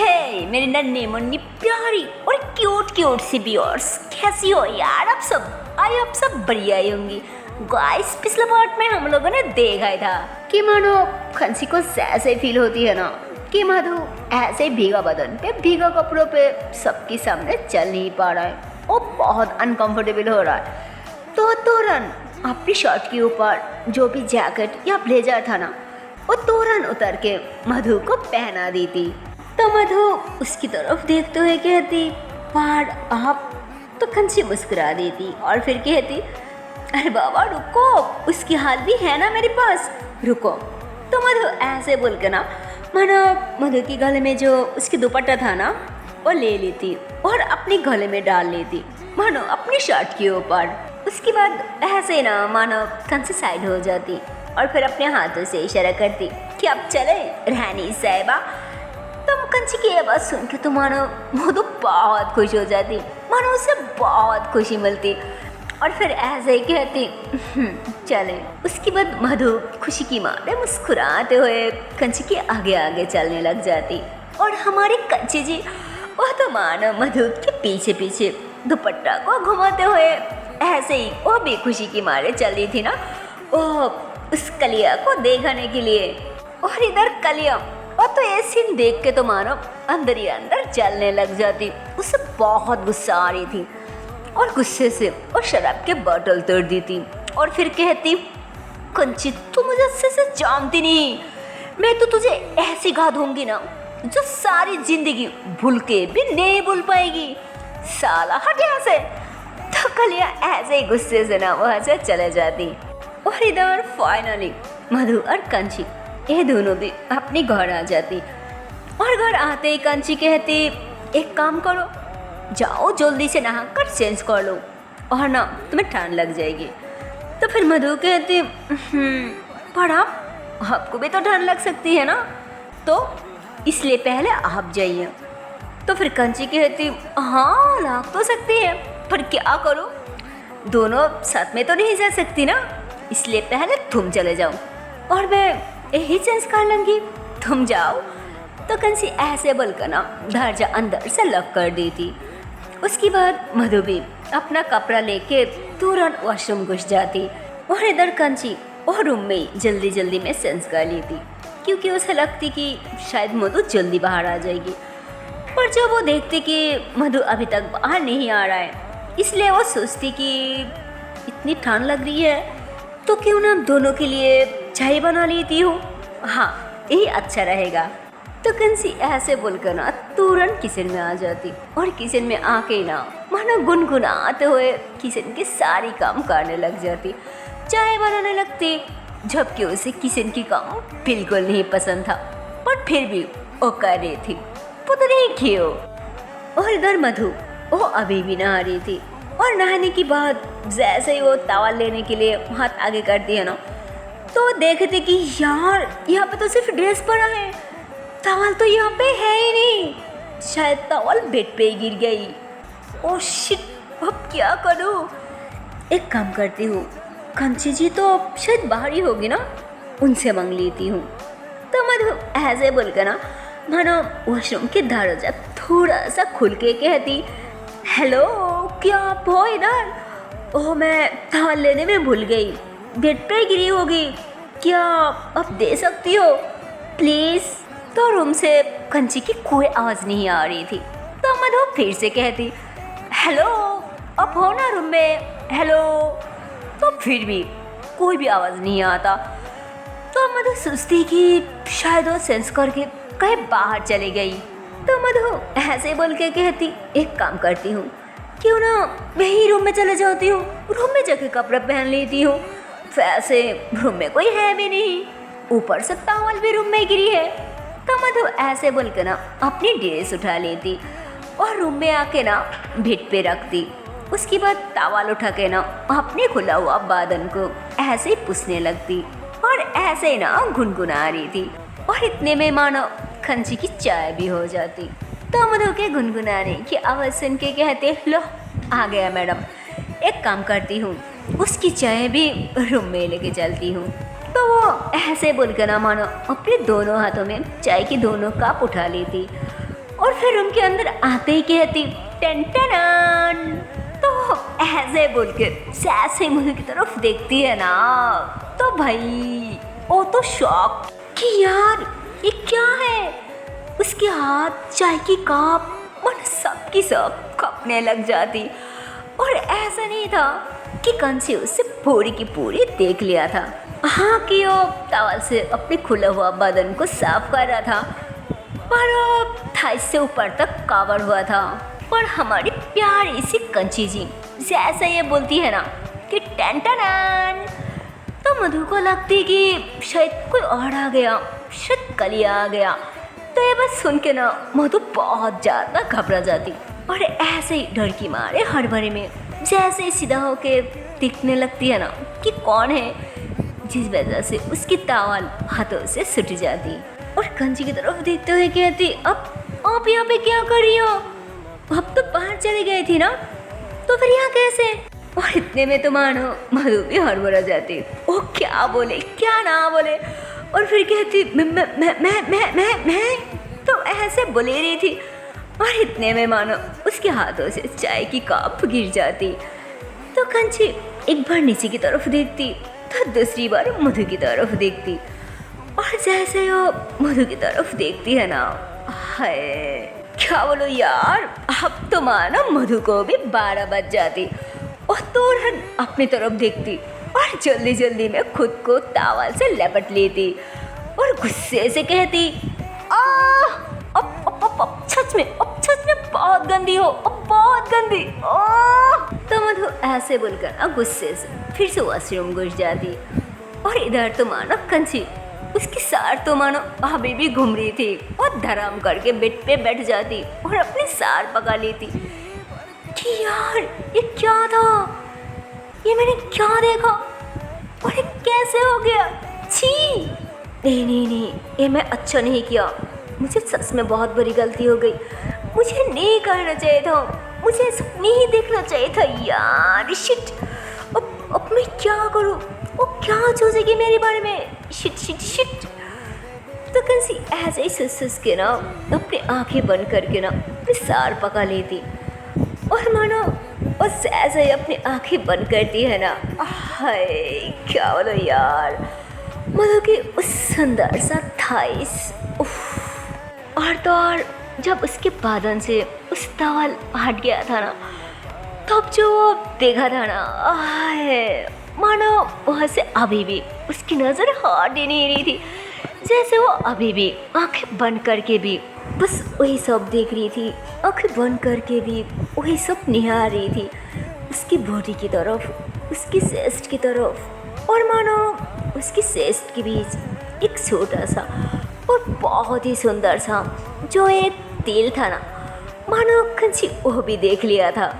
हे मेरी नन्ही मुन्नी प्यारी और क्यूट क्यूट सी व्यूअर्स, कैसी हो यार आप सब? आई आप सब बढ़िया ही होंगी। गाइस, पिछले पार्ट में हम लोगों ने देखा ही था कि मानो खंसी को ऐसे फील होती है ना कि मधु ऐसे भीगा बदन पे भीगा कपड़ों पे सबके सामने चल नहीं पा रहा है और बहुत अनकंफर्टेबल हो रहा है। तो तुरंत अपनी शर्ट के ऊपर जो भी जैकेट या ब्लेजर था ना, वो तुरंत उतर के मधु को पहना दी थी। तो मधु उसकी तरफ देखते हुए कहती, पर आप? तो खंसी मुस्कुरा देती और फिर कहती, अरे बाबा रुको, उसकी हाथ भी है ना मेरे पास, रुको। तो मधु ऐसे बोल के ना मानो मधु की गले में जो उसकी दुपट्टा था ना वो ले लेती और अपने गले में डाल लेती मानो अपनी शर्ट के ऊपर। उसके बाद ऐसे ना मानो खंसी साइड हो जाती और फिर अपने हाथों से इशारा करती कि अब चले रानी साहिबा। तो कंची की आवाज़ सुन के तो मानो मधु बहुत खुश हो जाती, मानो उसे बहुत खुशी मिलती और फिर ऐसे ही कहती चले। उसके बाद मधु खुशी की मारे मुस्कुराते हुए कंची के आगे आगे चलने लग जाती और हमारी कंची जी वो तो मानो मधु के पीछे पीछे दुपट्टा को घुमाते हुए ऐसे ही वो भी खुशी की मारे चल रही थी ना वो उस कलिया को देखने के लिए। और इधर कलिया और तो ये सीन देख के तो मानो अंदर ही अंदर जलने लग जाती। उसे बहुत गुस्सा आ रही थी और गुस्से से वो शराब के बोतल तोड़ दी थी और फिर कहती, कंची तू मुझे अच्छे से जानती नहीं, मैं तो तुझे ऐसी गा दूंगी ना जो सारी जिंदगी भूल के भी नहीं भूल पाएगी, साला हट यहाँ से। तो कलिया ऐसे ही गुस्से से ना वहाँ से चले जाती और इधर फाइनली मधु और कंची ये दोनों भी अपने घर आ जाती और घर आते ही कंची कहती, एक काम करो, जाओ जल्दी से नहा कर चेंज कर लो और ना तुम्हें ठंड लग जाएगी। तो फिर मधु कहती, पर आपको भी तो ठंड लग सकती है ना, तो इसलिए पहले आप जाइए। तो फिर कंची कहती, हाँ लग तो सकती है, पर क्या करो, दोनों साथ में तो नहीं जा सकती ना, इसलिए पहले तुम चले जाओ और मैं यही चेंज कर लूँगी, तुम जाओ। तो कंसी ऐसे बोलकर ना दरजा अंदर से लॉक कर दी थी। उसके बाद मधु भी अपना कपड़ा लेके तुरंत वॉशरूम घुस जाती और इधर कंची और रूम में जल्दी जल्दी में चेंज कर ली थी क्योंकि उसे लगती कि शायद मधु जल्दी बाहर आ जाएगी। पर जब वो देखती कि मधु अभी तक बाहर नहीं आ रहा है, इसलिए वो सोचती कि इतनी ठंड लग रही है तो क्यों ना दोनों के लिए चाय बना लेती हूँ, हाँ यही अच्छा रहेगा। तो कंसी ऐसे बोलकर ना तुरंत किचन में आ जाती और किचन में आके ना मानो गुनगुनाते हुए किचन के सारी काम करने लग जाती, चाय बनाने लगती, जबकि उसे किचन की काम बिल्कुल नहीं पसंद था पर फिर भी वो कर रही थी, पता नहीं क्यों। और इधर मधु वो अभी भी नहा रही थी और नहाने के बाद जैसे ही वो टॉवल लेने के लिए हाथ आगे करती है ना, तो देखते कि यार यहाँ पे तो सिर्फ ड्रेस पड़ा है, टॉवल तो यहाँ पे है ही नहीं, शायद टॉवल बेड पे ही गिर गई। ओह शिट, अब क्या करूँ? एक काम करती हूँ, कंची जी तो शायद बाहर ही होगी ना, उनसे मांग लेती हूँ। तो मधु ऐसे बोलकर ना मानो वॉशरूम के दरवाजा थोड़ा सा खुल के कहती, हेलो क्या आप हो इधर? ओह मैं टॉवल लेने में भूल गई, बेड पे गिरी होगी, क्या आप दे सकती हो प्लीज़? तो रूम से कंची की कोई आवाज़ नहीं आ रही थी। तो मधु फिर से कहती, हेलो आप हो ना रूम में, हेलो। तो फिर भी कोई भी आवाज़ नहीं आता। तो मधु सोचती कि शायद वो सेंस करके कहीं बाहर चली गई। तो मधु ऐसे बोल के कहती, एक काम करती हूँ, क्यों ना मैं ही रूम में चले जाती हूँ, रूम में जाके कपड़े पहन लेती हूँ, वैसे रूम में कोई है भी नहीं, ऊपर से टॉवल भी रूम में गिरी है। तो मधु ऐसे बोल के ना अपनी ड्रेस उठा लेती और रूम में आके ना बेड पे रखती। उसके बाद टॉवल उठा के ना अपने खुला हुआ बदन को ऐसे ही पुछने लगती और ऐसे ना गुनगुना रही थी और इतने में मानो खंची की चाय भी हो जाती। तो मधु के गुनगुनाने की आवाज़ सुन के कहते, लो आ गया मैडम, एक काम करती हूँ, उसकी चाय भी रूम में लेके चलती हूँ। तो वो ऐसे बोलकर ना मानो अपने दोनों हाथों में चाय की दोनों कप उठा लेती और फिर रूम के अंदर आते ही कहती टन टन। तो ऐसे बोल के जैसे मधु की तरफ देखती है ना, तो भाई वो तो शॉक कि यार ये क्या है। उसके हाथ, चाय की कप, मन सब की सब कपने लग जाती। और ऐसा नहीं था कि कंसी उससे पूरी की पूरी देख लिया था। हाँ कि वो टॉवल से अपने खुला हुआ बदन को साफ कर रहा था, पर वो थाई से ऊपर तक कवर हुआ था। पर हमारी प्यारी सी कंची जी जैसे ये बोलती है ना कि टन टन, तो मधु को लगती कि शायद कोई और आ गया, शायद कलिया आ गया। तो ये बस सुन के ना मधु बहुत ज़्यादा घबरा जाती और ऐसे ही डर की मारे हड़बड़े में जैसे ही सीधा होके दिखने लगती है ना कि कौन है, जिस वजह से उसकी तावल हाथों से छूट जाती और कंची की तरफ देखते हुए कहती अब आप यहाँ पे क्या कर रही हो? अब तो बाहर चली गई थी ना, तो फिर यहाँ कैसे? और इतने में तो मानो मधु भी हड़बड़ा जाती। वो क्या बोले क्या ना बोले, और फिर कहती मैं तो ऐसे बोले रही थी। और इतने में मानो उसके हाथों से चाय की कप गिर जाती। तो कंची एक बार नीचे की तरफ देखती तो दूसरी बार मधु की तरफ देखती, और जैसे वो मधु की तरफ देखती है ना, हाय क्या बोलो यार, अब तो मानो मधु को भी 12 बज जाती। और तुरंत अपनी तरफ देखती और जल्दी जल्दी में खुद को टॉवल से लपेट लेती और गुस्से से कहती अब सच में बहुत गंदी हो, अब बहुत गंदी। तो मधु ऐसे बोलकर ना गुस्से से फिर से वॉशरूम घुस जाती। और इधर तो मानो कंची उसकी सार तो मानो अभी भी घूम रही थी और धराम करके बेड पे बैठ जाती और अपनी सार पका लेती कि यार ये क्या था, ये मैंने क्या देखा और ये कैसे हो गया। छी नहीं, ये मैं अच्छा नहीं किया, मुझे सच में बहुत बड़ी गलती हो गई, मुझे नहीं करना चाहिए था, मुझे सब नहीं देखना चाहिए था यार। शिट, अब मैं क्या करूँ, वो क्या सोचेगी मेरे बारे में, शिट। तो कंसी ऐसे ही सुस के ना अपनी आंखें बंद करके ना अपनी सार पका लेती और मानो उस ऐसे ही अपनी आंखें बंद करती है ना, हाय क्या बोलो यार, मधु की उस सुंदर सा थाइस, और तो और जब उसके बदन से उस टॉवल हट गया था ना, तब जो वो देखा था ना, मानो वहाँ से अभी भी उसकी नज़र हट ही नहीं रही थी, जैसे वो अभी भी आंखें बंद करके भी बस वही सब देख रही थी, आंखें बंद करके भी वही सब निहार रही थी, उसकी बॉडी की तरफ, उसकी चेस्ट की तरफ, और मानो उसकी चेस्ट के बीच एक छोटा सा और बहुत ही सुंदर सा जो एक तिल था ना, मानो कंची वो भी देख लिया था।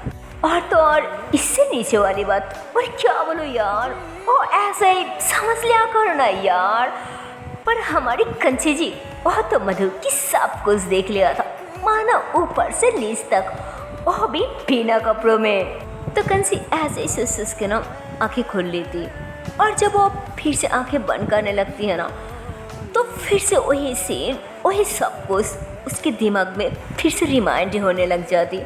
और तो और इससे नीचे वाली बात, और क्या बोलो यार, वो ऐसे ही समझ लिया करो ना यार। पर हमारी कंची जी वो तो मधु की सब कुछ देख लिया था, मानो ऊपर से नीचे तक, वो भी बिना कपड़ों में। तो कंची ऐसे ही सुस के ना आंखें खोल लेती, और जब वो फिर से आंखें बंद करने लगती है ना, तो फिर से वही सीन, वही सब कुछ उसके दिमाग में फिर से रिमाइंड होने लग जाती।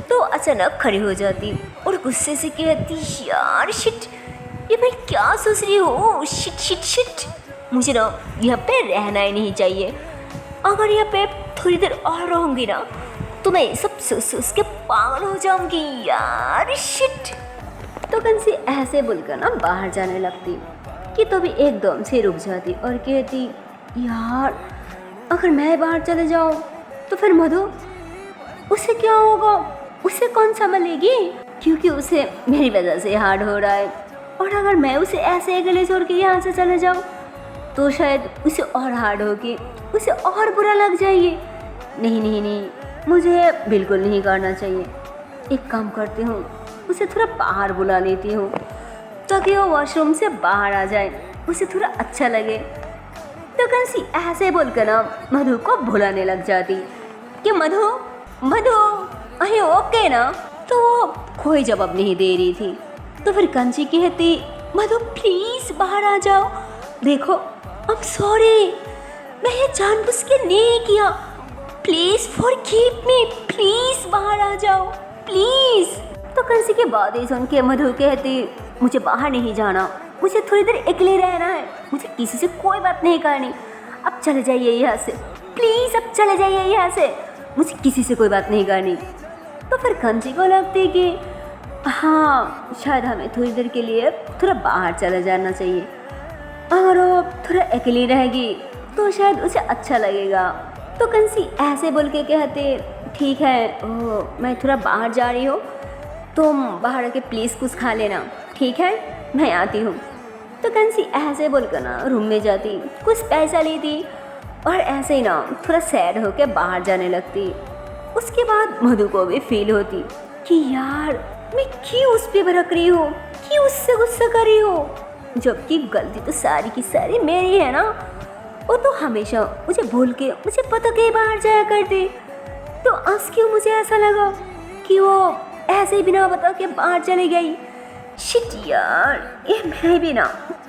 तो अचानक खड़ी हो जाती और गुस्से से कहती, यार शिट, ये मैं क्या सोच रही हूँ, शिट, मुझे ना यहाँ पे रहना ही नहीं चाहिए। अगर यहाँ पे थोड़ी देर और रहूँगी ना, तो मैं सब सोच के पागल हो जाऊँगी यार, शिट। तो कंसी ऐसे बोलकर ना बाहर जाने लगती कि तो भी एकदम से रुक जाती और कहती, यार अगर मैं बाहर चले जाऊँ तो फिर मधु, उसे क्या होगा, उसे कौन संभालेगी, क्योंकि उसे मेरी वजह से हार्ड हो रहा है। और अगर मैं उसे ऐसे अकेले छोड़ के यहाँ से चले जाऊँ तो शायद उसे और हार्ड होगी, उसे और बुरा लग जाएगी। नहीं, मुझे बिल्कुल नहीं करना चाहिए। एक काम करती हूँ, उसे थोड़ा बाहर बुला लेती हूँ ताकि वो वॉशरूम से बाहर आ जाए, उसे थोड़ा अच्छा लगे। तो कंसी ऐसे बोलकर ना मधु को भुलाने लग जाती कि मधु अरे ओके ना। तो वो कोई जवाब नहीं दे रही थी। तो फिर कंची कहती, मधु प्लीज़ बाहर आ जाओ, देखो I'm sorry, मैं ये जानबूझ के नहीं किया, प्लीज़ फॉरगिव मी, प्लीज़ बाहर आ जाओ प्लीज़। तो कंसी के बाद ही सुन के मधु कहती मुझे बाहर नहीं जाना, मुझे थोड़ी देर अकेले रहना है, मुझे किसी से कोई बात नहीं करनी, अब चले जाइए यहाँ से प्लीज़, अब चले जाइए यहाँ से, मुझे किसी से कोई बात नहीं करनी। तो फिर कंसी को लगती कि हाँ शायद हमें थोड़ी देर के लिए थोड़ा बाहर चला जाना चाहिए, अगर वो थोड़ा अकेली रहेगी तो शायद उसे अच्छा लगेगा। तो कंसी ऐसे बोल के कहते ठीक है मैं थोड़ा बाहर जा रही हूँ, तुम बाहर आके प्लीज़ कुछ खा लेना, ठीक है मैं आती हूँ। तो कंसी ऐसे बोलकर ना रूम में जाती, कुछ पैसा लेती और ऐसे ही ना थोड़ा सैड होकर बाहर जाने लगती। उसके बाद मधु को भी फील होती कि यार मैं क्यों उस पर भड़क रही हूँ, क्यों उससे गुस्सा कर रही हूँ, जबकि गलती तो सारी की सारी मेरी है ना, वो तो हमेशा मुझे भूल के मुझे पता के बाहर जाया करती। तो आज क्यों मुझे ऐसा लगा कि वो ऐसे ही बिना बता के बाहर चली गई। शिट यार, ये मैं भी ना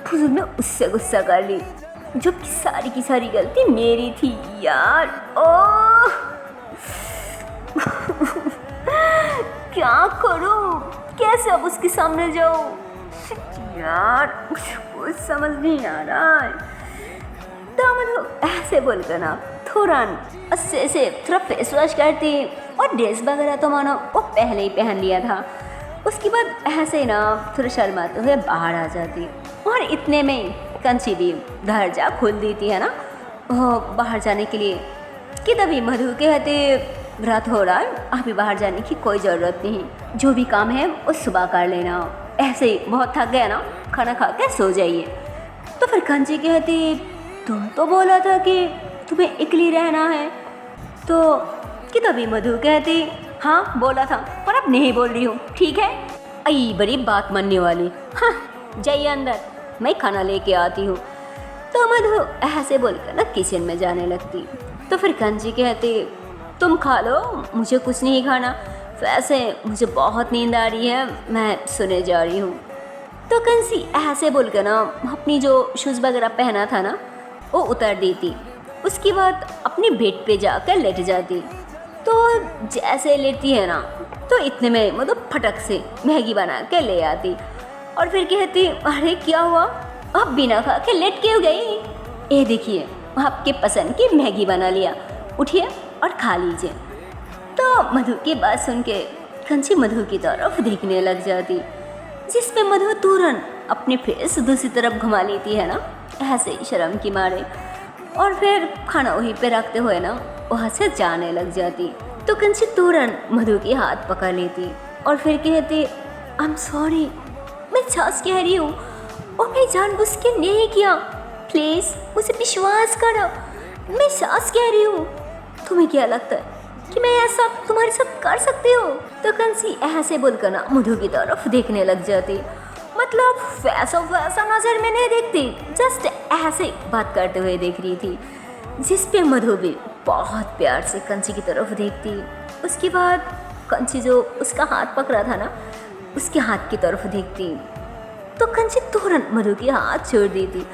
फुजूल में उससे गुस्सा कर ली, जबकि सारी की सारी गलती मेरी थी यार। ओह क्या करूं, कैसे अब उसके सामने जाऊं। शिट यार, मुझे कुछ समझ नहीं आ रहा है। तो मतलब ऐसे बोलकर ना तुरंत अच्छे से थोड़ा फेस वॉश करती और ड्रेस वगैरह तो मानो वो पहले ही पहन लिया था। उसके बाद ऐसे ही ना थोड़ा शर्माते हुए बाहर आ जाती और इतने में कंची भी दरजा खोल देती है ना बाहर जाने के लिए कि तभी मधु कहते रात हो रहा है, अभी बाहर जाने की कोई ज़रूरत नहीं, जो भी काम है वो सुबह कर लेना, ऐसे ही बहुत थक गया ना, खाना खा के सो जाइए। तो फिर कंची कहती तुम तो बोला था कि तुम्हें अकेली रहना है। तो कि तभी मधु कहती हाँ बोला था, पर अब नहीं बोल रही हूँ, ठीक है। आई बड़ी बात मानने वाली, हाँ जाइए अंदर, मैं खाना लेके आती हूँ। तो मधु ऐसे बोलकर ना किचन में जाने लगती। तो फिर कंची कहती तुम खा लो, मुझे कुछ नहीं खाना, वैसे मुझे बहुत नींद आ रही है, मैं सोने जा रही हूँ। तो कंसी ऐसे बोलकर ना अपनी जो शूज़ वगैरह पहना था ना वो उतार देती। उसके बाद अपने बेड पे जाकर लेट जाती। तो जैसे लेटी है ना तो इतने में मतलब फटक से मैगी बना के ले आती और फिर कहती अरे क्या हुआ, आप बिना खा के लेट क्यों गई, ये देखिए आपके पसंद की मैगी बना लिया, उठिए और खा लीजिए। तो मधु की बात सुन के कंची मधु की तरफ देखने लग जाती, जिसमें मधु तुरंत अपने फेस दूसरी तरफ घुमा लेती है ना ऐसे ही शर्म की मारे, और फिर खाना वहीं पे रखते हुए ना वहाँ से जाने लग जाती। तो कंची तुरंत मधु के हाथ पकड़ लेती और फिर कहती आई एम सॉरी, मैं सच कह रही हूँ और मैं जानबूझ के नहीं किया, प्लीज़ मुझे विश्वास करो, मैं सच कह रही हूँ। तुम्हें क्या लगता है कि मैं ऐसा तुम्हारे साथ कर सकती हूँ? तो कंसी ऐसे बोलकर ना मधु की तरफ देखने लग जाती, मतलब वैसा वैसा नज़र में नहीं देखती, जस्ट ऐसे बात करते हुए देख रही थी, जिस पे मधु भी बहुत प्यार से कंची की तरफ देखती। उसके बाद कंची जो उसका हाथ पकड़ा था ना उसके हाथ की तरफ देखती। तो कंची तुरंत मधु की हाथ छोड़ देती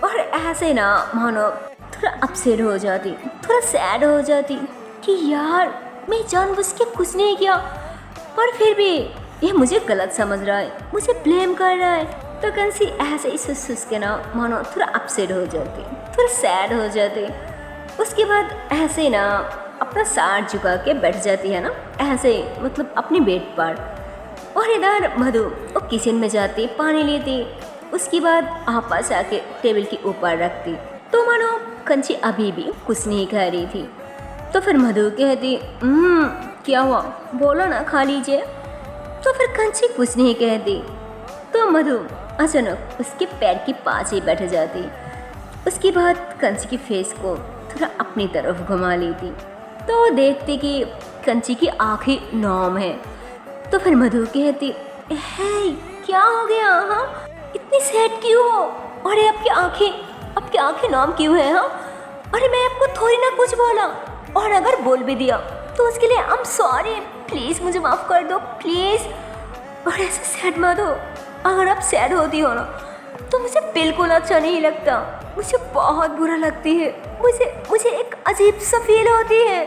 और ऐसे ना मानो थोड़ा अपसेट हो जाती, थोड़ा सैड हो जाती कि यार मैं जानबूझ के कुछ नहीं किया, पर फिर भी ये मुझे गलत समझ रहा है, मुझे ब्लेम कर रहा है। तो कंसी ऐसे ही सुस के ना मानो थोड़ा अपसेट हो जाती, थोड़ा सैड हो जाती। उसके बाद ऐसे ना अपना सार झुका के बैठ जाती है ना ऐसे मतलब अपनी बेड पर, और इधर मधु वो किचन में जाती, पानी लेती, उसके बाद आपस आके टेबल के ऊपर रखती। तो मानो कंची अभी भी कुछ नहीं खा रही थी। तो फिर मधु कहती क्या हुआ, बोलो ना खा लीजिए। तो फिर कंची कुछ नहीं कहती। तो मधु अचानक उसके पैर के पास ही बैठ जाती। उसके बाद कंची की फेस को थोड़ा अपनी तरफ घुमा लेती तो देखती कि कंची की आंखें नॉर्म है। तो फिर मधु कहती है क्या हो गया, हाँ इतनी सैड क्यों हो, अरे आपकी आंखें नॉर्म क्यों है, हाँ अरे मैं आपको थोड़ी ना कुछ बोला, और अगर बोल भी दिया तो उसके लिए आई एम सॉरी, प्लीज़ मुझे माफ़ कर दो प्लीज़। और ऐसे सैड मत हो, अगर आप सैड होती हो ना तो मुझे बिल्कुल अच्छा नहीं लगता, मुझे बहुत बुरा लगती है। मुझे मुझे एक अजीब सा फील होती है,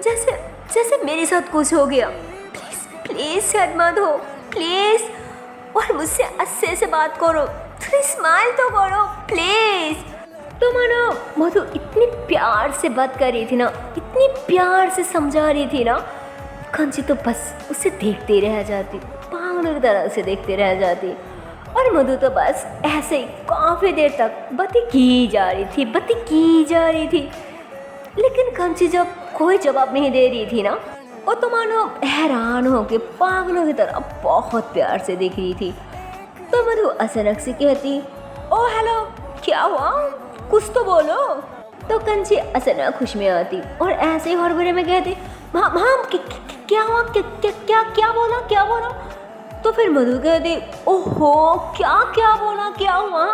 जैसे जैसे मेरे साथ कुछ हो गया। प्लीज़ प्लीज़ शायद मत हो, प्लीज़। और मुझसे अच्छे से बात करो, थोड़ी स्माइल तो करो प्लीज़। तो मानो मधु इतनी प्यार से बात कर रही थी ना, इतनी प्यार से समझा रही थी ना, कंची तो बस उसे देखते रह जाती, पागलों की तरह उसे देखते रह जाती। और मधु तो बस ऐसे ही काफ़ी देर तक बातें की जा रही थी, बातें की जा रही थी। लेकिन कंची जब कोई जवाब नहीं दे रही थी ना, वो तो मानो हैरान हो के पागलों की तरह बहुत प्यार से देख रही थी। तो मधु अचानक से कहती, ओ हेलो, क्या हुआ, कुछ तो बोलो। तो कंची अचानक खुश में आती और ऐसे ही हड़बड़े में कहती, हाँ क्या हुआ, क्या बोला, क्या बोला। तो फिर मधु कहती, ओहो क्या बोला, क्या हुआ।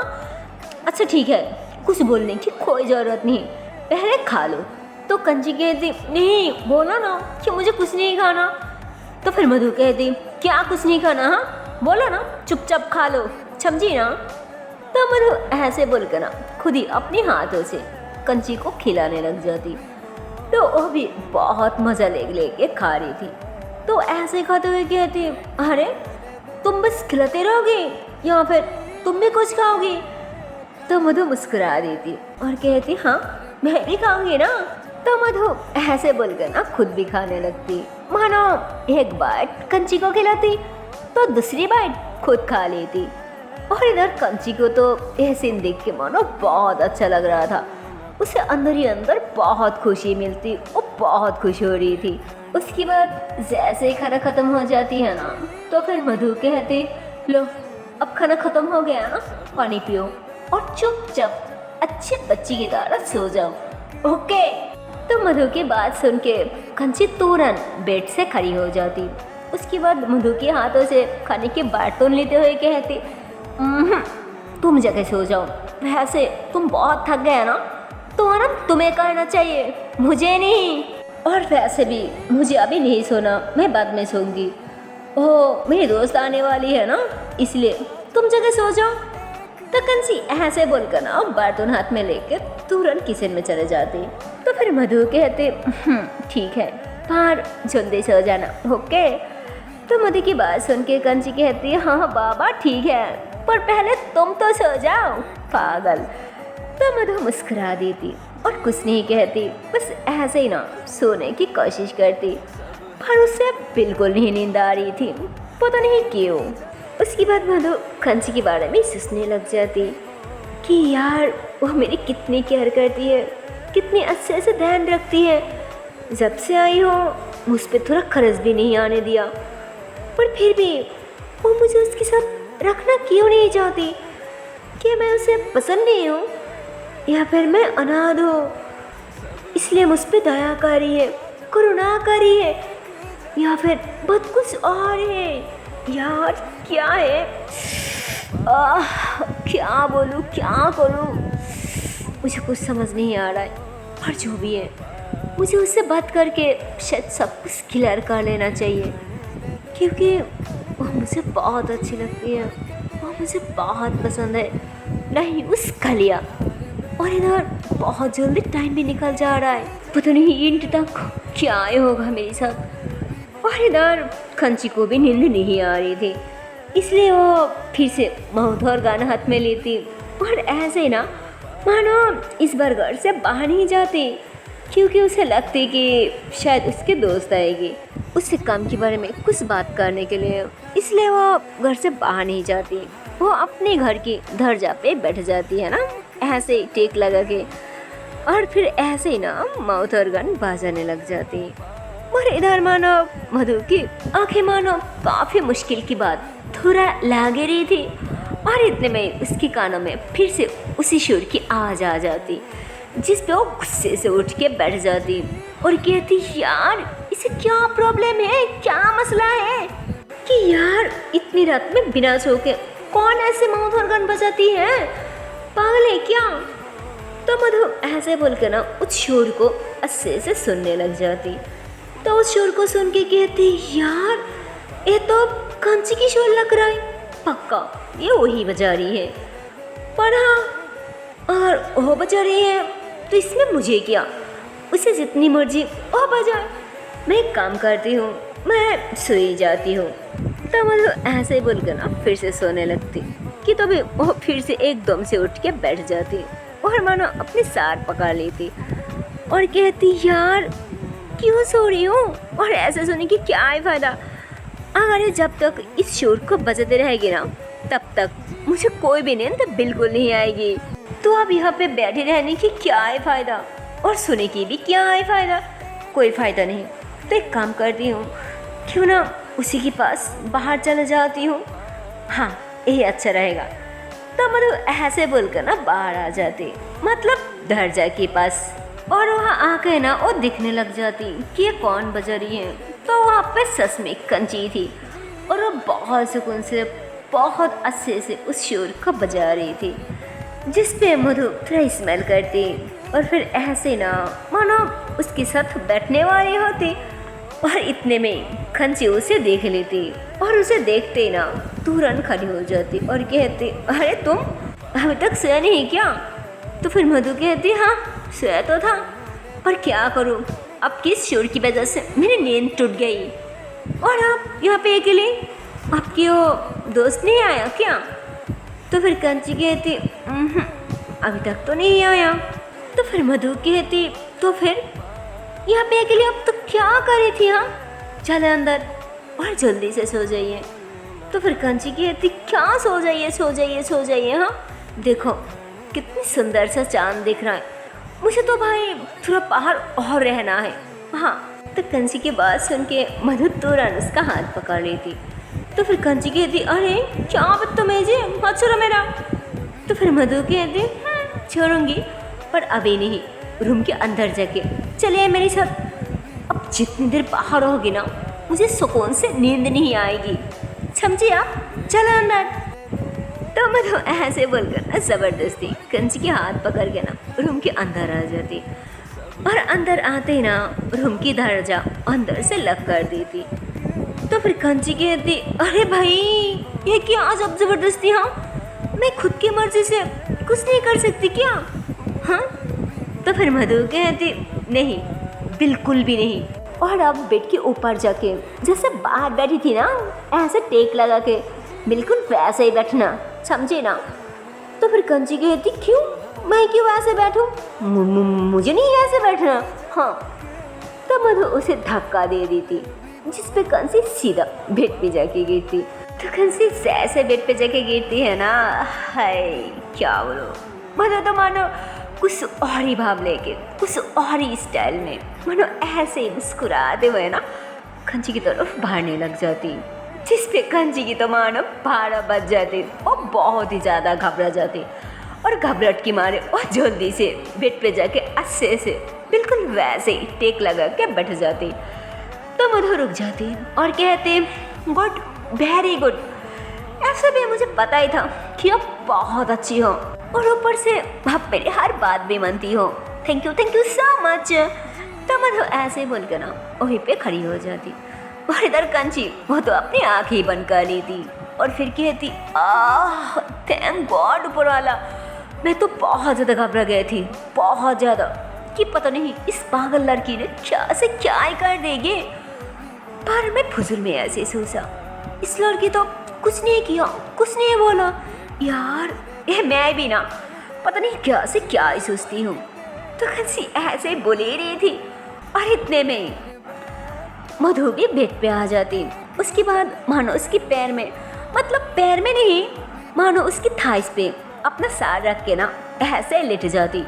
अच्छा ठीक है, कुछ बोलने की कोई ज़रूरत नहीं, पहले खा लो। तो कंची कहती, नहीं बोला ना कि मुझे कुछ नहीं खाना। तो फिर मधु कहती, क्या कुछ नहीं खाना, हाँ बोला ना, चुपचाप खा लो, समझी ना। तो मधु ऐसे बोलकर ना खुद ही अपने हाथों से कंची को खिलाने लग जाती। तो वो भी बहुत मज़ा लेके खा रही थी। तो ऐसे खाते हुए कहती, अरे तुम बस खिलाते रहोगे या फिर तुम भी कुछ खाओगी। तो मधु मुस्कुरा देती और कहती, हाँ मैं भी खाऊंगी ना। तो मधु ऐसे बोलकर ना खुद भी खाने लगती। मानो एक बाइट कंची को खिलाती तो दूसरी बाइट खुद खा लेती। और इधर कंची को तो यह सीन देख के मानो बहुत अच्छा लग रहा था, उसे अंदर ही अंदर बहुत खुशी मिलती, वो बहुत खुश हो रही थी। उसके बाद जैसे ही खाना ख़त्म हो जाती है ना, तो फिर मधु कहती, लो अब खाना ख़त्म हो गया ना, पानी पियो और चुपचाप अच्छे बच्ची की तरह सो जाओ, ओके। तो मधु की बात सुन के कंची तुरंत बेड से खड़ी हो जाती। उसके बाद मधु के हाथों से खाने के बर्तन लेते हुए कहती, तुम जगह सो जाओ, वैसे तुम बहुत थक गए ना, तो आराम तुम्हें करना चाहिए, मुझे नहीं। और वैसे भी मुझे अभी नहीं सोना, मैं बाद में सोऊंगी। ओह मेरी दोस्त आने वाली है ना, इसलिए तुम जगह सो जाओ। तो कंची ऐसे बोलकर ना बर्तन हाथ में लेकर तुरंत किचन में चले जाती। तो फिर मधु कहते, ठीक है पर जल्दी सो जाना, ओके। तो मधु की बात सुन के कंची कहती, हाँ बाबा ठीक है, पर पहले तुम तो सो जाओ, पागल। तो मधु मुस्कुरा देती और कुछ नहीं कहती, बस ऐसे ही ना सोने की कोशिश करती। पर उसे बिल्कुल नहीं नींद आ रही थी, पता नहीं क्यों। उसके बाद मधु कंची के बारे में सोचने लग जाती कि यार वो मेरी कितनी केयर करती है, कितनी अच्छे से ध्यान रखती है। जब से आई हो मुझ पर थोड़ा खर्च भी नहीं आने दिया, पर फिर भी वो मुझे उसके साथ रखना क्यों नहीं चाहती। क्या मैं उसे पसंद नहीं हूँ, या फिर मैं अनाथ हूँ इसलिए मुझ पर दया कर रही है, करुणा कर रही है, या फिर बहुत कुछ और है। यार क्या है, क्या बोलूँ क्या करूँ, मुझे कुछ समझ नहीं आ रहा है। पर जो भी है, मुझे उससे बात करके शायद सब कुछ क्लियर कर लेना चाहिए, क्योंकि वो मुझे बहुत अच्छी लगती है, वो मुझे बहुत पसंद है। नहीं उस कलिया। और इधर बहुत जल्दी टाइम भी निकल जा रहा है, पता नहीं इंट तक क्या होगा मेरे साथ। और इधर कंची को भी नींद नहीं आ रही थी, इसलिए वो फिर से माउथ और गाना हाथ में लेती और ऐसे ही ना मानो इस बार घर से बाहर नहीं जाती, क्योंकि उसे लगती कि शायद उसके दोस्त आएगी उससे काम के बारे में कुछ बात करने के लिए, इसलिए वो घर से बाहर नहीं जाती। वो अपने घर की दरजा पे बैठ जाती है ना, ऐसे ही टेक लगा के, और फिर ऐसे ही ना माउथ और गन बजाने लग जाती। और इधर मानो मधु की आंखें मानो काफ़ी मुश्किल की बात थोड़ा लागे रही थी, और इतने में उसके कानों में फिर से उसी शोर की आवाज़ आ जाती, जिस पे वो गुस्से से उठ के बैठ जाती और कहती, यार इसे क्या प्रॉब्लम है, क्या मसला है कि यार इतनी रात में बिना सो के कौन ऐसे माउथ और गन बजाती है, पागल है क्या। तो मधु ऐसे बोल के ना उस शोर को अच्छे से सुनने लग जाती। तो उस शोर को सुन के कहती, यार ये तो कंची की शोर लग रहा है, पक्का ये वही बजा रही है। पर हाँ, और वो बजा रही है तो इसमें मुझे क्या, उसे जितनी मर्जी वो बजाए, मैं एक काम करती हूँ, मैं सोई जाती हूँ। तो मतलब ऐसे ही बोलकर ना फिर से सोने लगती कि तभी वो फिर से एकदम से उठ के बैठ जाती और मानो अपनी सार पकड़ लेती और कहती यार क्यों सो रही हूँ, और ऐसे सोने की क्या है फ़ायदा, अगर ये जब तक इस शोर को बजाते रहेगी ना तब तक मुझे कोई भी नींद बिल्कुल नहीं आएगी। तो अब यहाँ पे बैठे रहने की क्या है फ़ायदा और सोने की भी क्या है फ़ायदा, कोई फ़ायदा नहीं। तो एक काम करती हूँ, क्यों ना उसी के पास बाहर चले जाती हूँ, हाँ यही अच्छा रहेगा। तो मतलब ऐसे बोलकर ना बाहर आ जाती, मतलब दरजा के पास, और वहाँ आके ना वो दिखने लग जाती कि ये कौन बजा रही है। तो वहाँ पे सच में कंची थी और वो बहुत सुकून से बहुत अच्छे से उस शोर को बजा रही थी, जिस पे मधु थोड़ा स्मेल करती और फिर ऐसे ना मानो उसके साथ बैठने वाली होती, और इतने में खंची उसे देख लेती और उसे देखते ही ना तुरंत खड़ी हो जाती और कहती अरे तुम अभी तक सोया नहीं क्या। तो फिर मधु कहती हाँ सोया तो था, पर क्या करूँ, अब किस शोर की वजह से मेरी नींद टूट गई, और आप यहाँ पे अकेले, आपकी वो दोस्त नहीं आया क्या। तो फिर कंची कहती अभी तक तो नहीं आया। तो फिर मधु कहती तो फिर यहाँ पे अकेले अब तो क्या कर रही थी, हाँ चले अंदर और जल्दी से सो जाइए। तो फिर कंची कहती क्या सो जाइए सो जाइए सो जाइए, हाँ देखो कितनी सुंदर सा चांद दिख रहा है, मुझे तो भाई थोड़ा बाहर और रहना है। हाँ तो कंची की बात सुन के मधु तुरंत उसका हाथ पकड़ लेती। तो फिर कंची कहती अरे क्या बदतमीजी, हाथ छोड़ो मेरा। तो फिर मधु कहती छोड़ूंगी पर अभी नहीं, रूम के अंदर जाके चलिए मेरे साथ, अब जितनी देर बाहर रहोगी ना मुझे सुकून से नींद नहीं आएगी, समझिए आप, चलो अंदर। तो मधु ऐसे बोलकर ना ज़बरदस्ती कंची के हाथ पकड़ के ना रूम के अंदर आ जाती, और अंदर आते ही ना रूम की दरजा अंदर से लॉक कर देती। तो फिर कंची कहती अरे भाई ये क्या अजब ज़बरदस्ती, हाँ मैं खुद की मर्ज़ी से कुछ नहीं कर सकती क्या, हाँ। तो फिर मधु कहती नहीं बिल्कुल भी नहीं, और अब बेड के ऊपर जाके जैसे बाहर बैठी थी ना ऐसे टेक लगा के बिल्कुल वैसे ही बैठना, समझे ना। तो फिर कंची कहती क्यों, मैं क्यों ऐसे बैठूं, मुझे नहीं ऐसे बैठना, हाँ। तो मधु उसे धक्का दे देती, जिस पे कंची सीधा बेड पे जाके गिरती। तो कंची ऐसे बेड पे जाके गिरती है ना, हाय क्या बोलो, मधु तो मानो कुछ और ही भाव लेके कुछ और ही स्टाइल में मानो ऐसे ही मुस्कुराते हुए ना कंची की तरफ भागने लग जाती, जिस पे कंची की तो मानो 12 बज जाती और बहुत ही ज़्यादा घबरा जाती, और घबराहट की मारे और जल्दी से बेड पे जाके अच्छे से बिल्कुल वैसे ही टेक लगा के बैठ जाती। तो मधु रुक जाती और कहते गुड वेरी गुड, ऐसा भी मुझे पता ही था कि आप बहुत अच्छी हो, और ऊपर से आप मेरी हर बात भी मानती हो, थैंक यू सो मच। तो मधु ऐसे बोलकर ना वहीं पे खड़ी हो जाती, और इधर कंची वो तो अपनी आँख ही बंद कर ली थी और फिर कहती थैंक गॉड ऊपर वाला, मैं तो बहुत ज़्यादा घबरा गई थी, बहुत ज़्यादा, कि पता नहीं इस पागल लड़की ने क्या से क्या ही कर देगी। पर मैं फुजुल में ऐसे सोचा, इस लड़की तो कुछ नहीं किया, कुछ नहीं बोला, यार ये मैं भी ना पता नहीं क्या से क्या ही सोचती हूँ। तो कंची ऐसे बोल ही रही थी, और इतने में मधु भी बेड पे आ जाती। उसके बाद मानो उसके पैर में, मतलब पैर में नहीं, मानो उसकी थाइस पे अपना सार रख के ना ऐसे लेट जाती।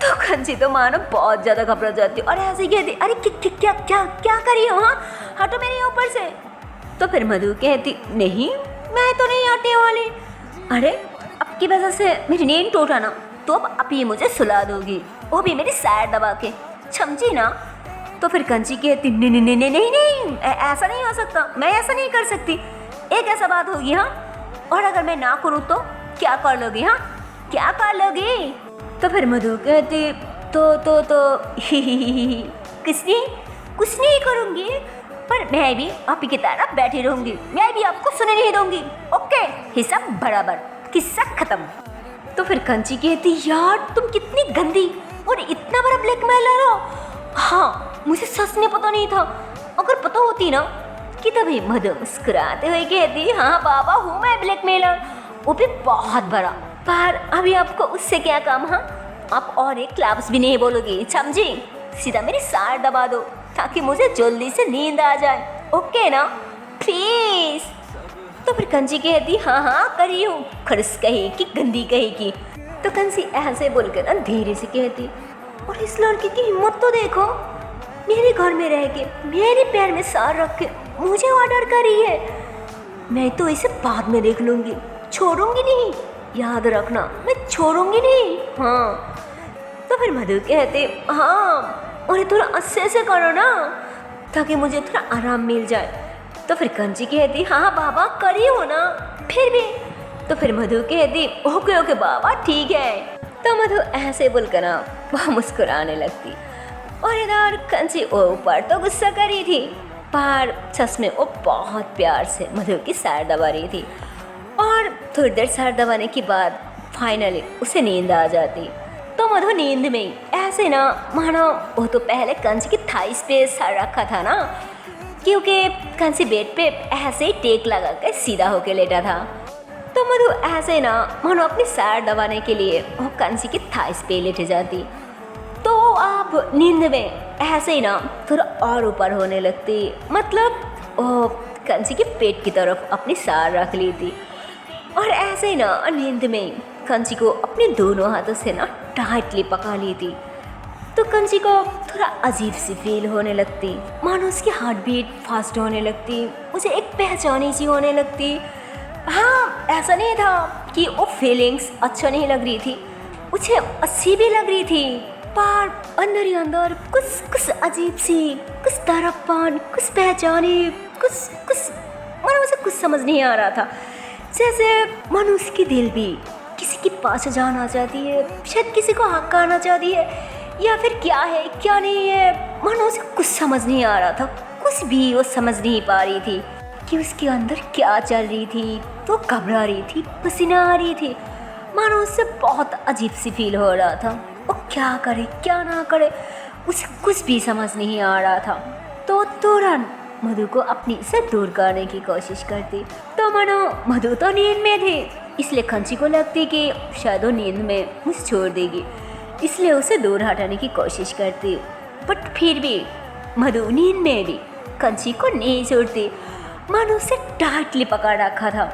तो कंची तो मानो बहुत ज़्यादा घबरा जाती और ऐसे ही कहती अरे क्या क्या क्या करी हो, हाँ हटो मेरे ऊपर से। तो फिर मधु कहती नहीं मैं तो नहीं हटने वाली, अरे अब की वजह से मेरी नींद टूटा ना तो अब ये मुझे सुला दोगी, वो भी मेरी सैर दबा के, समझी ना। तो फिर कंची कहती नहीं नहीं नहीं नहीं नहीं ऐसा नहीं हो सकता, मैं ऐसा नहीं कर सकती, एक ऐसा बात होगी, हाँ और अगर मैं ना करूँ तो क्या कर लोगी, हाँ क्या कर लोगी। तो फिर मधु कहती तो ही कुछ नहीं करूँगी, पर मैं भी आप ही की तरह बैठी रहूँगी, मैं भी आपको सुने नहीं दूँगी, ओके हिसाब बराबर, किस्सा खत्म। तो फिर कंची कहती यार तुम कितनी गंदी और इतना बड़ा ब्लैकमेलर हो। हाँ मुझे सच में पता नहीं था, अगर पता होती ना कि तभी मधु मुस्कुराते हुए कहती हाँ बाबा हूँ मैं ब्लैकमेलर, वो भी बहुत बड़ा। पर अभी आपको उससे क्या काम। हाँ आप और एक क्लाब्स भी नहीं बोलोगी समझी, सीधा मेरी सार दबा दो ताकि मुझे जल्दी से नींद आ जाए, ओके ना प्लीज। तो फिर कंची कहती हाँ हाँ करी हूँ, खर्च कहेगी गंदी कहेगी। तो कंची ऐसे बोलकर ना धीरे से कहती और इस लड़की की हिम्मत तो देखो, मेरे घर में रह के मेरे पैर में सार रख के मुझे ऑर्डर करी है। मैं तो इसे बाद में देख लूँगी, छोड़ूंगी नहीं, याद रखना मैं छोड़ूंगी नहीं। हाँ तो फिर मधु कहते हाँ और थोड़ा अच्छे से करो ना ताकि मुझे थोड़ा आराम मिल जाए। तो फिर कंची कहती हाँ बाबा करी हो ना फिर भी। तो फिर मधु कहती ओके ओके बाबा ठीक है। तो मधु ऐसे बोलकर ना वह मुस्कुराने लगती और इधर कंची ऊपर तो गुस्सा करी थी, पर सच में वो बहुत प्यार से मधु की सर दबा रही थी। और थोड़ी देर सर दबाने के बाद फाइनली उसे नींद आ जाती। तो मधु नींद में ही ऐसे ना मानो वो तो पहले कंची की थाइस पे सर रखा था ना, क्योंकि कंची बेड पे ऐसे ही टेक लगा कर सीधा होके लेटा था। तो मधु ऐसे ना मानो अपनी सर दबाने के लिए वो कंची की थाइस पे लेटे जाती। तो आप नींद में ऐसे ही ना थोड़ा और ऊपर होने लगती, मतलब वो कंची के पेट की तरफ अपनी सर रख ली थी और ऐसे ही ना नींद में कंची को अपने दोनों हाथों से ना टाइटली पका ली थी। तो कंची को थोड़ा अजीब सी फील होने लगती, मानो उसकी हार्ट बीट फास्ट होने लगती, मुझे एक पहचानी सी होने लगती। हाँ ऐसा नहीं था कि वो फीलिंग्स अच्छा नहीं लग रही थी, मुझे अच्छी भी लग रही थी, पर अंदर ही अंदर कुछ अजीब सी, कुछ तरफपन, कुछ पहचानी, कुछ मानो मुझे कुछ समझ नहीं आ रहा था। जैसे मनुष्य की दिल भी किसी के पास जाना चाहती है, शायद किसी को हकाना चाहती है, या फिर क्या है क्या नहीं है, मानो उसे कुछ समझ नहीं आ रहा था, कुछ भी वो समझ नहीं पा रही थी कि उसके अंदर क्या चल रही थी। तो घबरा रही थी, पसीना आ रही थी, मानो उससे बहुत अजीब सी फील हो रहा था। वो क्या करे क्या ना करे उसे कुछ भी समझ नहीं आ रहा था। तो तुरंत मधु को अपनी से दूर करने की कोशिश करती। तो मानो मधु तो नींद में थी, इसलिए कंची को लगती कि शायद वो नींद में मुझे छोड़ देगी, इसलिए उसे दूर हटाने की कोशिश करती। बट फिर भी मधु नींद में भी कंची को नहीं छोड़ती, मानो उसे टाइटली पकड़ रखा था।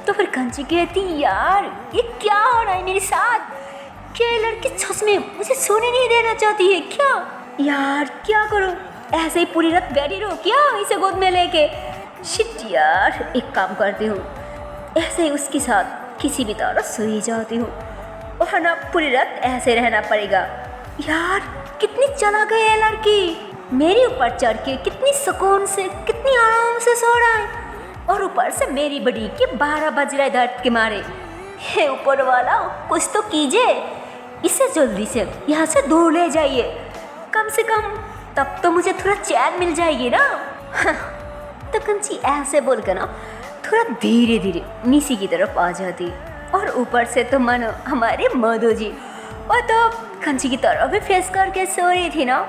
तो फिर कंची कहती यार ये क्या हो रहा है मेरे साथ, क्या ये लड़की सच में मुझे सोने नहीं देना चाहती है क्या? यार क्या करूं, ऐसे ही पूरी रात बैठी रहो क्या इसे गोद में लेके? शिट यार एक काम करती हूँ, ऐसे ही उसके साथ किसी भी तरह सोई जाती हूँ, और ना पूरी रात ऐसे रहना पड़ेगा। यार कितनी चालाक है ये लड़की, मेरे ऊपर चढ़ के कितनी सुकून से कितनी आराम से सो रहा है, और ऊपर से मेरी बड़ी के 12 बज रहा है दर्द के मारे। हे ऊपर वाला कुछ तो कीजिए, इसे जल्दी से यहाँ से दूर ले जाइए, कम से कम तब तो मुझे थोड़ा चैन मिल जाएगी ना। तो कंची ऐसे बोलकर ना थोड़ा धीरे धीरे नीचे की तरफ आ जाती, और ऊपर से तो मानो हमारे मधु जी और तो कंची की तरफ भी फेस करके सो रही थी ना,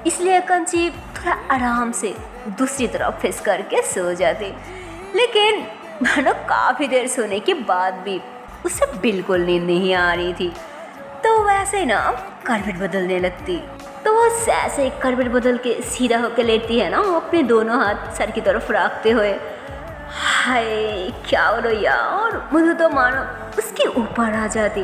इसलिए कंची थोड़ा आराम से दूसरी तरफ फेस करके सो जाती। लेकिन मानो काफ़ी देर सोने के बाद भी उसे बिल्कुल नींद नहीं आ रही थी। तो वैसे ना करवट बदलने लगती, तो वो ऐसे करवट बदल के सीधा होकर लेटती है ना, अपने दोनों हाथ सर की तरफ रखते हुए। हाय क्या बोलो यार, मुझे तो मानो उसके ऊपर आ जाती,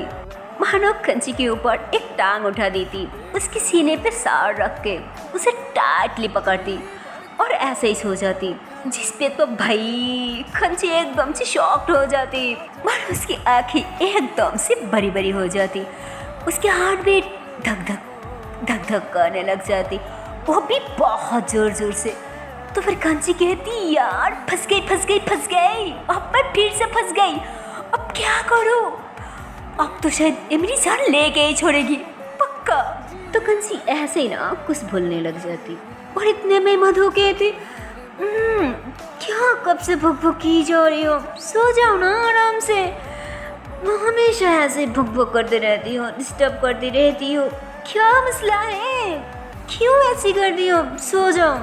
मानो कंची के ऊपर एक टांग उठा देती, उसके सीने पे सार रख के उसे टाइटली पकड़ती और ऐसे ही सो जाती, जिस पे तो भाई कंची एकदम से शॉक्ड हो जाती, मानो उसकी आँखें एकदम से बड़ी बड़ी हो जाती, उसके हार्ट बीट धक धक धक धक करने लग जाती, वो भी बहुत जोर जोर से। तो फिर कंची कहती यार फंस गई, अब मैं फिर से फंस गई, अब क्या करूं, अब तो शायद ये मेरी जान लेके ही छोड़ेगी पक्का। तो कंची ऐसे ही ना कुछ भूलने लग जाती, और इतने में मधु कहती क्या कब से भुक भुक की जा रही हो, सो जाओ ना आराम से, हमेशा ऐसे भुक भुक करते रहती हो, डिस्टर्ब करती रहती हो, क्या मसला है, क्यों ऐसी करती हो, सो जाओ।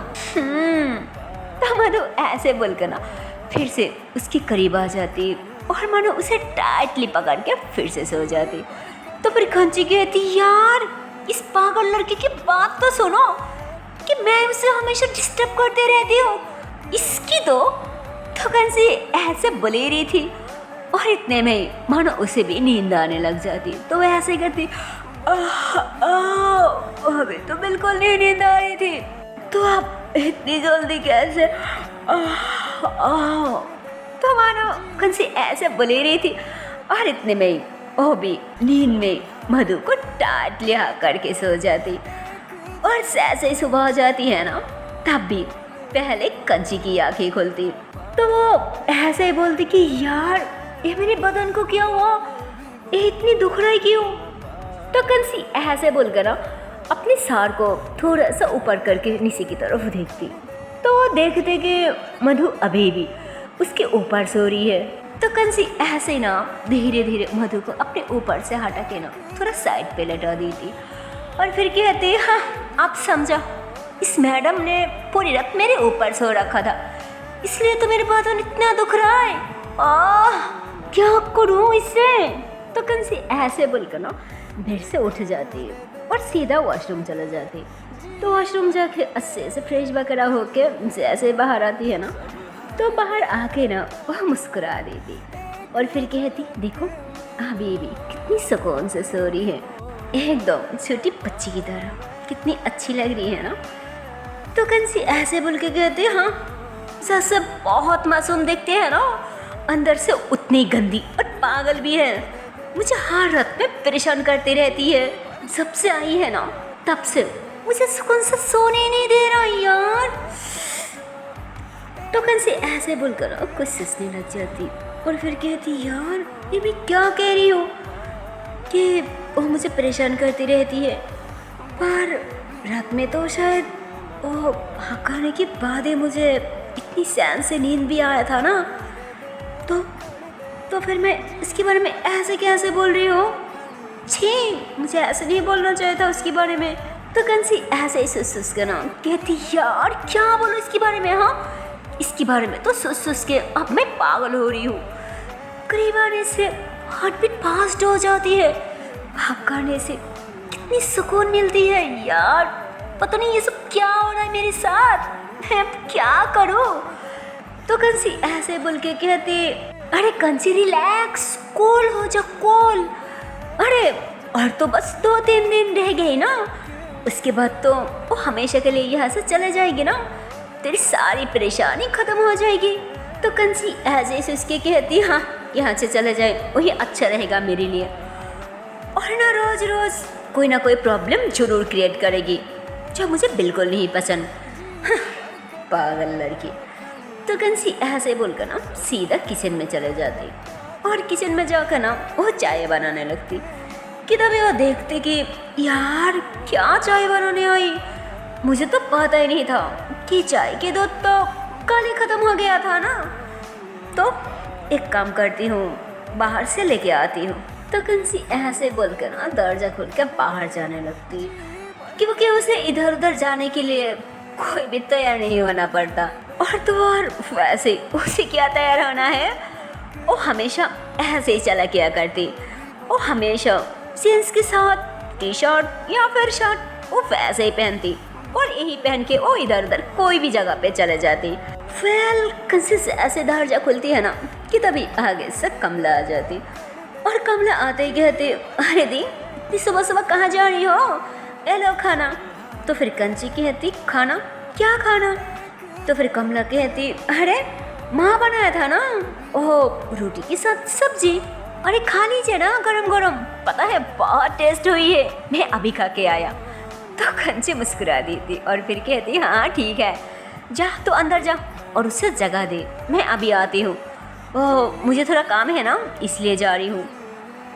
तो मधु ऐसे बोलकर ना फिर से उसके करीब आ जाती और मानो उसे टाइटली पकड़ के फिर से सो जाती। तो फिर कंची कहती, यार इस पागल लड़के की बात तो सुनो कि मैं उसे हमेशा डिस्टर्ब करते रहती हूँ, इसकी तो कंची ऐसे बोली रही थी और इतने में ही मानो उसे भी नींद आने लग जाती। तो वह ऐसे करती, अभी तो बिल्कुल नहीं नींद आ रही थी, तो आप इतनी जल्दी कैसे तो मानो कंसी ऐसे बोली रही थी और इतने में ही वो भी नींद में मधु को टाट लिया करके सो जाती। और जैसे ही सुबह हो जाती है ना, तब भी पहले कंची की आंखें खुलती तो वो ऐसे ही बोलती कि यार ये मेरे बदन को क्या हुआ, ये इतनी दुख रही क्यों। तो कंसी ऐसे बोलकर ना अपने सार को थोड़ा सा ऊपर करके नीचे की तरफ देखती। तो वो देखते कि मधु अभी भी उसके ऊपर सो रही है। तो कंसी ऐसे ना धीरे धीरे मधु को अपने ऊपर से हटा के ना थोड़ा साइड पे लटा दी थी और फिर कहते, हाँ आप समझा, इस मैडम ने पूरी रात मेरे ऊपर सो रखा था, इसलिए तो मेरे बदन इतना दुख रहा है, क्या करूँ इससे। तो कंसी ऐसे बोलकर ना बेड से उठ जाती है और सीधा वॉशरूम चला जाती। तो वॉशरूम जाके अच्छे से फ्रेश वगैरह होके जैसे बाहर आती है ना, तो बाहर आके ना वह मुस्कुरा देती और फिर कहती, देखो अभी भी कितनी सुकून से सो रही है, एकदम छोटी बच्ची की तरह, कितनी अच्छी लग रही है ना। तो कंसी ऐसे बोल के कहते, हाँ सब बहुत मासूम दिखते हैं ना, अंदर से उतनी गंदी और पागल भी है, मुझे हर रात में परेशान करती रहती है, जब से आई है ना तब से मुझे सुकून से सोने नहीं दे रहा यार। तो कंसी ऐसे बोलकर कुछ सोचने लग जाती और फिर कहती, यार ये भी क्या कह रही हो कि वो मुझे परेशान करती रहती है, पर रात में तो शायद वो हकाने के बाद ही मुझे इतनी चैन से नींद भी आया था ना, तो फिर मैं इसके बारे में ऐसे कैसे बोल रही हो, छी मुझे ऐसे नहीं बोलना चाहिए था उसके बारे में। तो कंसी ऐसे ही सुस के ना कहती, यार क्या बोलो इसके बारे में, हाँ इसके बारे में तो सुस के अब मैं पागल हो रही हूँ, करीब आने से हार्ट बीट फास्ट हो जाती है, भाग करने से कितनी सुकून मिलती है यार, पता नहीं ये सब क्या हो रहा है मेरे साथ, मैं अब क्या करूँ। तो कंसी ऐसे बोल के कहती, अरे कंसी रिलैक्स, कूल हो जा कूल, अरे और तो बस 2-3 दिन रह गए ना, उसके बाद तो वो हमेशा के लिए यहाँ से चले जाएगी ना, तेरी सारी परेशानी ख़त्म हो जाएगी। तो कंसी ऐसे ही उसके कहती, हाँ यहाँ से चले जाए वही अच्छा रहेगा मेरे लिए, और ना रोज़ रोज़ कोई ना कोई प्रॉब्लम जरूर क्रिएट करेगी जो मुझे बिल्कुल नहीं पसंद, पागल लड़की। तो कंसी ऐसे बोलकर ना सीधा किचन में चले जाती और किचन में जाकर ना वो चाय बनाने लगती कि तभी वो देखते कि यार क्या चाय बनाने आई, मुझे तो पता ही नहीं था कि चाय के दूध तो कल ही ख़त्म हो गया था ना। तो एक काम करती हूँ, बाहर से लेके आती हूँ। तो कंसी ऐसे बोलकर ना दरवाजा खोल कर बाहर जाने लगती क्योंकि उसे इधर उधर जाने के लिए कोई भी तैयार नहीं होना पड़ता, और तो और वैसे उसे क्या तैयार होना है, वो हमेशा ऐसे ही चला किया करती, वो हमेशा जींस के साथ टी शर्ट या फिर शर्ट वो वैसे ही पहनती और यही पहन के वो इधर उधर कोई भी जगह पे चले जाती। वेल कंसी से ऐसे दरवाजा खुलती है ना कि तभी आगे से कमला आ जाती और कमला आते ही कहती, अरे दी इतनी सुबह सुबह कहाँ जा रही हो, ए लो खाना। तो फिर कंची कहती, खाना, क्या खाना। तो फिर कमला कहती, अरे माँ बनाया था ना, ओह रोटी के साथ सब्जी, अरे खा लीजिए ना गरम गरम, पता है बहुत टेस्ट हुई है, मैं अभी खा के आया। तो कंची मुस्कुरा दी थी और फिर कहती, हाँ ठीक है, जा तो अंदर जा और उससे जगह दे, मैं अभी आती हूँ, ओह मुझे थोड़ा काम है ना इसलिए जा रही हूँ,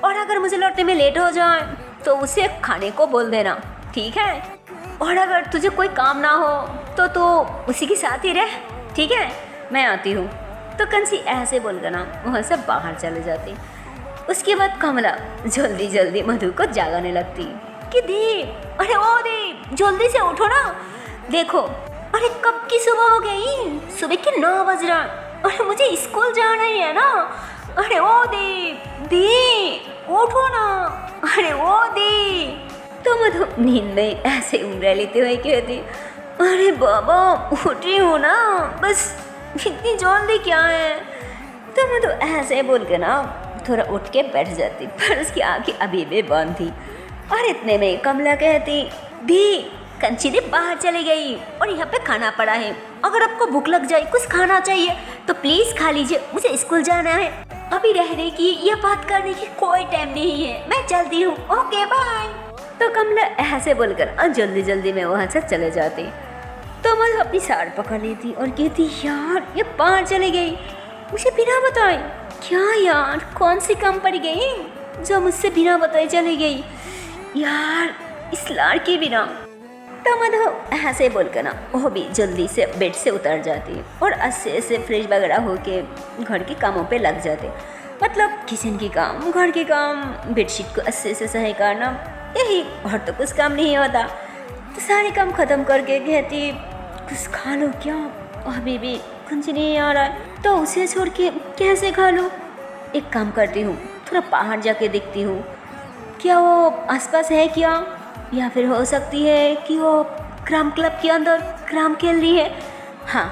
और अगर मुझे लौटने में लेट हो जाए तो उसे खाने को बोल देना, ठीक है, और अगर तुझे कोई काम ना हो तो तू उसी के साथ ही रह, ठीक है, मैं आती हूँ। तो कंसी ऐसे बोलकर ना वहाँ से बाहर चले जाती। उसके बाद कमला जल्दी जल्दी मधु को जागाने लगती कि दी, अरे ओ दी, जल्दी से उठो ना, देखो अरे कब की सुबह हो गई, सुबह के 9 बज रहा, अरे मुझे स्कूल जाना ही है ना, अरे ओ दी उठो ना, अरे ओ दी। तो मधु नींद में ऐसे उंगलियां लेते हुए कहती, अरे बाबा उठी हो ना, बस इतनी जल्दी क्या है। तो मधु ऐसे बोल के ना थोड़ा उठ के बैठ जाती, पर उसकी आंखें अभी भी बंद थी। और इतने में कमला कहती, दी कंची दी बाहर चली गई और यहाँ पे खाना पड़ा है, अगर आपको भूख लग जाए, कुछ खाना चाहिए तो प्लीज खा लीजिए, मुझे स्कूल जाना है, अभी रहने की या बात करने की कोई टाइम नहीं है, मैं चलती हूँ, ओके बाय। तो कमला ऐसे बोलकर जल्दी जल्दी में वहाँ से चले जाती। तो मैं अपनी साड़ पकड़ लेती और कहती, यार ये बाहर चली गई मुझे बिना बताए, क्या यार कौन सी काम पड़ गई जो मुझसे बिना बताए चली गई यार, इस लड़की बिना। तो मधु ऐसे बोलकर ना वो भी जल्दी से बेड से उतर जाती और अच्छे से फ्रेश वगैरह होके घर के कामों पे लग जाते, मतलब किचन के काम, घर के काम, बेडशीट को अच्छे से सही करना, यही और तो कुछ काम नहीं होता। तो सारे काम ख़त्म करके कहती, कुछ खा लो क्या, अभी भी कुछ नहीं आ रहा है, तो उसे छोड़ के कैसे खा लो, एक काम करती हूँ थोड़ा बाहर जाके देखती हूँ, क्या वो आसपास है क्या, या फिर हो सकती है कि वो क्राम क्लब के अंदर क्राम खेल रही है। हाँ,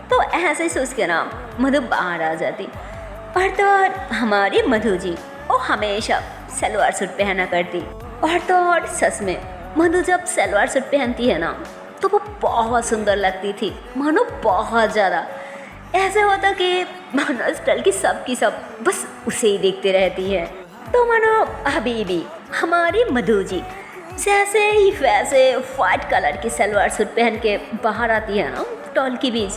तो ऐसे सोच के ना मधु बाहर आ जाती। और तो और हमारी मधु जी वो हमेशा सलवार सूट पहना करती, और तो और सच में मधु जब सलवार सूट पहनती है ना तो वो बहुत सुंदर लगती थी, मानो बहुत ज़्यादा। ऐसा होता कि मानो स्टाइल की सब बस उसे ही देखते रहती है। तो मानो अभी भी हमारी मधु जी जैसे ही वैसे वाइट कलर की सलवार सूट पहन के बाहर आती है ना टॉल के बीच,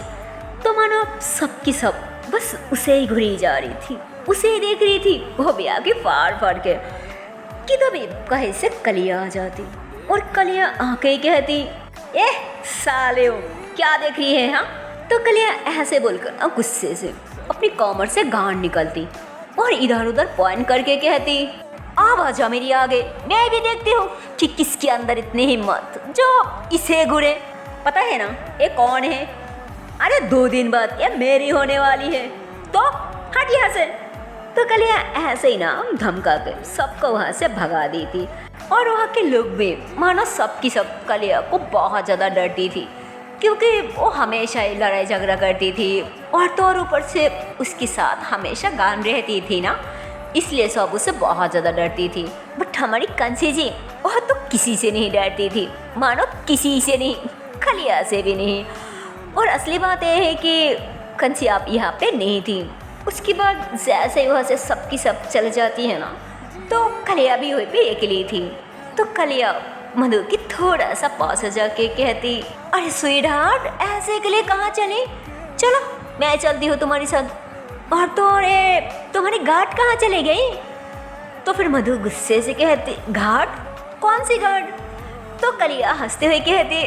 तो मानो सबकी सब बस उसे ही घूरी जा रही थी, उसे ही देख रही थी, वो भी आगे फाड़ के कि तभी कहीं से कलिया आ जाती और कलिया आके कहती, ए साले हो क्या देख रही है। हाँ, तो कलिया ऐसे बोलकर गुस्से से अपनी कमर से गांड निकलती और इधर उधर पॉइंट करके कहती, अब आ जा मेरी आगे, मैं भी देखती हूँ कि किसके अंदर इतनी हिम्मत जो इसे घुरे। पता है ना ये कौन है, अरे 2 दिन बाद ये मेरी होने वाली है, तो हट यहाँ से। तो कलिया ऐसे ही ना धमका कर सबको वहाँ से भगा दी थी और वहाँ के लोग भी मानो सबकी सब कलिया को बहुत ज़्यादा डरती थी, क्योंकि वो हमेशा ही लड़ाई झगड़ा करती थी और तो और ऊपर से उसके साथ हमेशा गान रहती थी ना, इसलिए सब उससे बहुत ज़्यादा डरती थी। बट हमारी कंसी जी वो तो किसी से नहीं डरती थी, मानो किसी से नहीं, कलिया से भी नहीं। और असली बात यह है कि कंसी आप यहाँ पे नहीं थी। उसके बाद जैसे ही वहाँ से सबकी सब चल जाती है ना, तो कलिया भी वहीं पे अकेली थी। तो कलिया मधु की थोड़ा सा पास जाके कहती, अरे स्वीटहार्ट ऐसे अकेले कहाँ चले, चलो मैं चलती हूँ तुम्हारे साथ। और तो अरे तुम्हारी घाट कहाँ चली गई। तो फिर मधु गुस्से से कहती, घाट, कौन सी घाट। तो कलिया हंसते हुए कहती,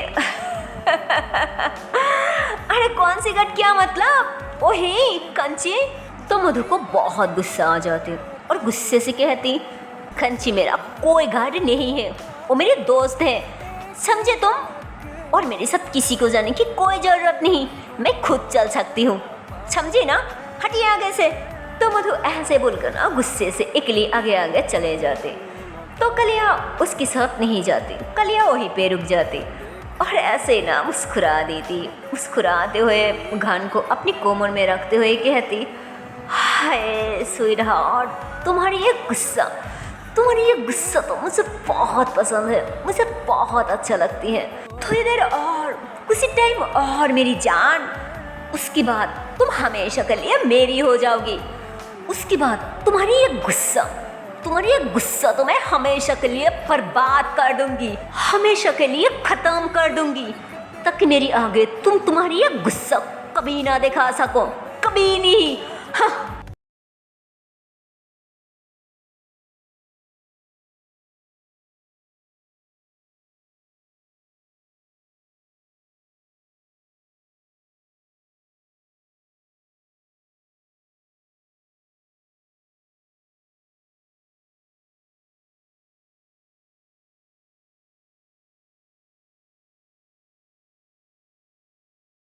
अरे कौन सी घाट, क्या मतलब, ओ हे कंची। तो मधु को बहुत गुस्सा आ जाती और गुस्से से कहती, कंची मेरा कोई घाट नहीं है, वो मेरे दोस्त है, समझे तुम, और मेरे साथ किसी को जाने की कोई ज़रूरत नहीं, मैं खुद चल सकती हूँ, समझी ना, हटिए आगे से। तो मधु ऐसे बोलकर ना गुस्से से अकेली आगे आगे चले जाते। तो कलिया उसके साथ नहीं जाती, कलिया वहीं पे रुक जाती और ऐसे ना मुस्कुरा देती, मुस्कुराते हुए घान को अपनी कोमर में रखते हुए कहती, हाय स्वीटहार्ट, तुम्हारी ये गुस्सा तो मुझे बहुत पसंद है, मुझे बहुत अच्छा लगती है। थोड़ी देर और, कुछ टाइम और मेरी जान, उसके बाद तुम हमेशा के लिए मेरी हो जाओगी। उसके बाद तुम्हारी ये गुस्सा तो मैं हमेशा के लिए बर्बाद कर दूंगी, हमेशा के लिए ख़त्म कर दूंगी, ताकि मेरी आगे तुम तुम्हारी ये गुस्सा कभी ना दिखा सको, कभी नहीं। हाँ,